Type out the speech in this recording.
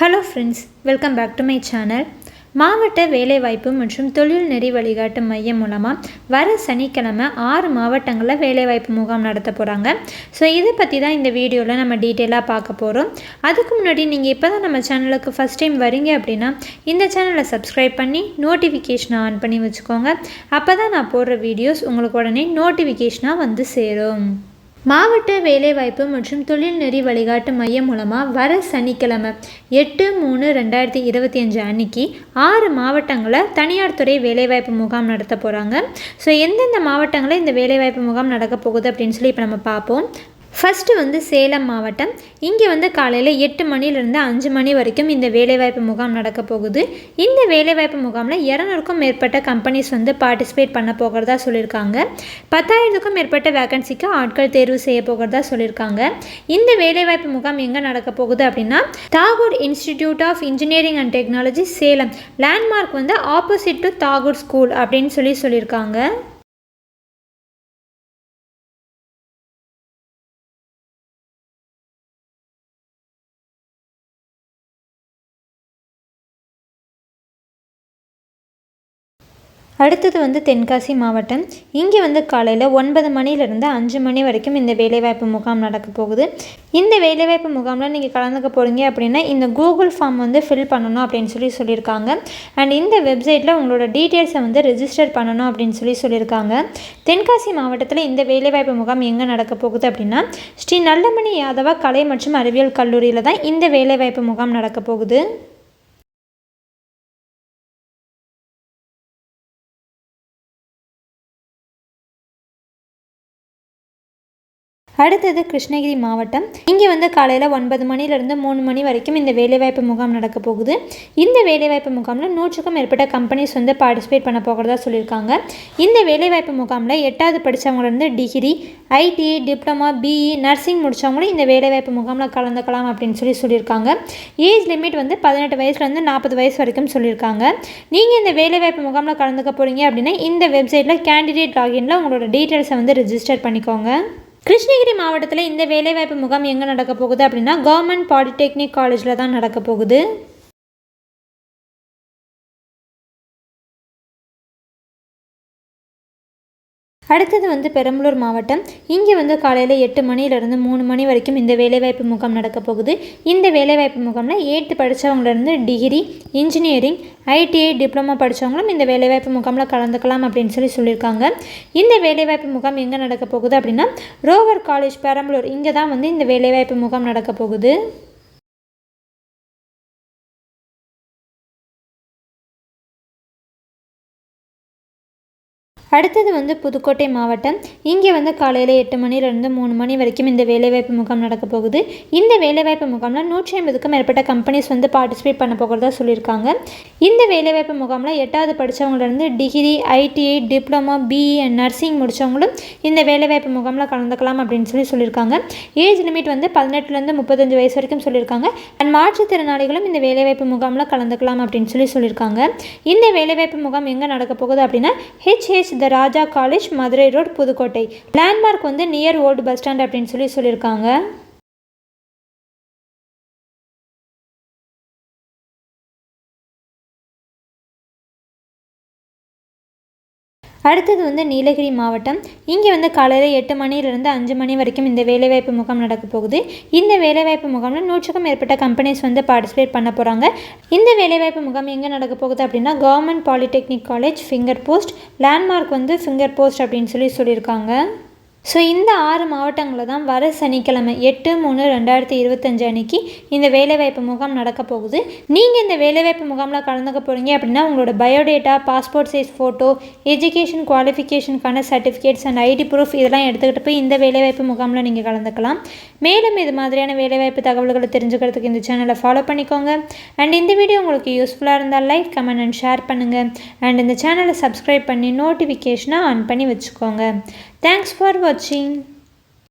Hello friends, welcome back to my channel. மாவட்ட வேலைவாய்ப்பு மற்றும் தொழில் நெறி வழிகாட்டு மையம் மூலமாக வர சனிக்கிழமை 6 மாவட்டங்களில் வேலைவாய்ப்பு முகாம் நடத்த போகிறாங்க. ஸோ இதை பற்றி தான் இந்த வீடியோவில் நம்ம டீட்டெயிலாக பார்க்க போகிறோம். அதுக்கு முன்னாடி நீங்கள் இப்போ தான் நம்ம சேனலுக்கு ஃபஸ்ட் டைம் வரீங்க அப்படின்னா இந்த சேனலை சப்ஸ்கிரைப் பண்ணி நோட்டிஃபிகேஷனை ஆன் பண்ணி வச்சுக்கோங்க. அப்போ தான் நான் போடுற வீடியோஸ் உங்களுக்கு உடனே நோட்டிஃபிகேஷனாக வந்து சேரும். மாவட்ட வேலைவாய்ப்பு மற்றும் தொழில் நெறி வழிகாட்டு மையம் மூலமாக வர சனிக்கிழமை 8/3/2025 அன்னைக்கு 6 மாவட்டங்களில் தனியார் துறை வேலைவாய்ப்பு முகாம் நடத்த போகிறாங்க. ஸோ எந்தெந்த மாவட்டங்களில் இந்த வேலைவாய்ப்பு முகாம் நடக்க போகுது அப்படின்னு சொல்லி இப்போ நம்ம பார்ப்போம். ஃபஸ்ட்டு சேலம் மாவட்டம். இங்கே காலையில் 8 மணிலேருந்து 5 மணி வரைக்கும் இந்த வேலைவாய்ப்பு முகாம் நடக்க போகுது. இந்த வேலைவாய்ப்பு முகாமில் 200க்கும் மேற்பட்ட கம்பெனிஸ் பார்ட்டிசிபேட் பண்ண போகிறதா சொல்லியிருக்காங்க. 10,000க்கும் மேற்பட்ட வேக்கன்சிக்கு ஆட்கள் தேர்வு செய்ய போகிறதா சொல்லியிருக்காங்க. இந்த வேலைவாய்ப்பு முகாம் எங்கே நடக்க போகுது அப்படின்னா Tagore institute of engineering and technology Salem. Landmark opposite to Tagore school அப்படின்னு சொல்லியிருக்காங்க. அடுத்தது தென்காசி மாவட்டம். இங்கே காலையில் 9 மணிலேருந்து 5 மணி வரைக்கும் இந்த வேலைவாய்ப்பு முகாம் நடக்க போகுது. இந்த வேலைவாய்ப்பு முகாமில் நீங்கள் கலந்துக்க போகிறீங்க அப்படின்னா இந்த கூகுள் ஃபார்ம் ஃபில் பண்ணணும் அப்படின்னு சொல்லியிருக்காங்க. அண்ட் இந்த வெப்சைட்டில் உங்களோட டீட்டெயில்ஸை ரெஜிஸ்டர் பண்ணணும் அப்படின்னு சொல்லியிருக்காங்க. தென்காசி மாவட்டத்தில் இந்த வேலைவாய்ப்பு முகாம் எங்கே நடக்க போகுது அப்படின்னா ஸ்ரீ நல்லமணி யாதவா கலை மற்றும் அறிவியல் கல்லூரியில் தான் இந்த வேலைவாய்ப்பு முகாம் நடக்க போகுது. அடுத்தது கிருஷ்ணகிரி மாவட்டம். இங்கே காலையில் 9 மணிலேருந்து 3 மணி வரைக்கும் இந்த வேலைவாய்ப்பு முகாம் நடக்க போகுது. இந்த வேலைவாய்ப்பு முகாமில் 100க்கும் மேற்பட்ட கம்பெனிஸ் பார்ட்டிசிபேட் பண்ண போகிறதா சொல்லியிருக்காங்க. இந்த வேலைவாய்ப்பு முகாமில் 8வது படித்தவங்கலேருந்து degree, ITI, diploma, BE, nursing முடித்தவங்களும் இந்த வேலைவாய்ப்பு முகாமில் கலந்துக்கலாம் அப்படின்னு சொல்லியிருக்காங்க. ஏஜ் லிமிட் 18 வயசுலேருந்து 40 வயசு வரைக்கும் சொல்லியிருக்காங்க. நீங்கள் இந்த வேலைவாய்ப்பு முகாமில் கலந்துக்க போகிறீங்க அப்படின்னா இந்த வெப்சைட்டில் கேண்டிடேட் லாகின்ல உங்களோட டீட்டெயில்ஸை ரெஜிஸ்டர் பண்ணிக்கோங்க. கிருஷ்ணகிரி மாவட்டத்தில் இந்த வேலைவாய்ப்பு முகாம் எங்கே நடக்க போகுது அப்படின்னா கவர்மெண்ட் பாலிடெக்னிக் காலேஜில் தான் நடக்க போகுது. அடுத்தது பெரம்பலூர் மாவட்டம். இங்கே காலையில் 8 மணிலேருந்து 3 மணி வரைக்கும் இந்த வேலைவாய்ப்பு முகாம் நடக்க போகுது. இந்த வேலைவாய்ப்பு முகாமில் 8th படித்தவங்கலேருந்து டிகிரி, இன்ஜினியரிங், ஐடிஐ, டிப்ளமா படித்தவங்களும் இந்த வேலைவாய்ப்பு முகாமில் கலந்துக்கலாம் அப்படின்னு சொல்லியிருக்காங்க. இந்த வேலைவாய்ப்பு முகாம் எங்கே நடக்க போகுது அப்படின்னா ரோவர் காலேஜ் பெரம்பலூர். இங்கே தான் இந்த வேலைவாய்ப்பு முகாம் நடக்க போகுது. அடுத்தது புதுக்கோட்டை மாவட்டம். இங்கே காலையில் 8 மணிலேருந்து 3 மணி வரைக்கும் இந்த வேலைவாய்ப்பு முகாம் நடக்க போகுது. இந்த வேலைவாய்ப்பு முகாமில் 150க்கும் மேற்பட்ட கம்பெனிஸ் பார்ட்டிசிபேட் பண்ண போகிறதா சொல்லியிருக்காங்க. இந்த வேலைவாய்ப்பு முகாமில் 8வது படித்தவங்கலேருந்து degree, ITI, diploma, BE and nursing முடித்தவங்களும் இந்த வேலைவாய்ப்பு முகாமில் கலந்துக்கலாம் அப்படின்னு சொல்லியிருக்காங்க. ஏஜ் லிமிட் 18லேருந்து 35 வயசு வரைக்கும் சொல்லியிருக்காங்க. அண்ட் மாற்றுத்திறனாளிகளும் இந்த வேலைவாய்ப்பு முகாமில் கலந்துக்கலாம் அப்படின்னு சொல்லியிருக்காங்க. இந்த வேலைவாய்ப்பு முகாம் எங்கே நடக்க போகுது அப்படின்னா HH the Raja college, Madurai road, Pudukkottai. Landmark near old bus stand அப்படின்னு சொல்லியிருக்காங்க. அடுத்தது நீலகிரி மாவட்டம். இங்கே காலையில் 8 மணிலேருந்து 5 மணி வரைக்கும் இந்த வேலைவாய்ப்பு முகாம் நடக்க போகுது. இந்த வேலைவாய்ப்பு முகாமில் 100க்கும் மேற்பட்ட கம்பெனிஸ் பார்ட்டிசிபேட் பண்ண போகிறாங்க. இந்த வேலைவாய்ப்பு முகாம் எங்கே நடக்க போகுது அப்படின்னா government polytechnic college, finger post. Landmark finger post அப்படின்னு சொல்லியிருக்காங்க. ஸோ இந்த 6 மாவட்டங்களில் தான் வர சனிக்கிழமை 8/3/2025 அன்னைக்கு இந்த வேலைவாய்ப்பு முகாம் நடக்க போகுது. நீங்கள் இந்த வேலைவாய்ப்பு முகாமில் கலந்துக்க போகிறீங்க அப்படின்னா உங்களோட biodata, passport size photo, education குவாலிஃபிகேஷனுக்கான சர்டிஃபிகேட்ஸ் அண்ட் ஐடி ப்ரூஃப் இதெல்லாம் எடுத்துக்கிட்டு போய் இந்த வேலைவாய்ப்பு முகாமில் நீங்கள் கலந்துக்கலாம். மேலும் இது மாதிரியான வேலைவாய்ப்பு தகவல்களை தெரிஞ்சுக்கிறதுக்கு இந்த சேனலை ஃபாலோ பண்ணிக்கோங்க. அண்ட் இந்த வீடியோ உங்களுக்கு யூஸ்ஃபுல்லாக இருந்தால் லைக், கமெண்ட் அண்ட் ஷேர் பண்ணுங்கள். அண்ட் இந்த சேனலை சப்ஸ்கிரைப் பண்ணி நோட்டிஃபிகேஷனை ஆன் பண்ணி வச்சுக்கோங்க. Thanks for watching.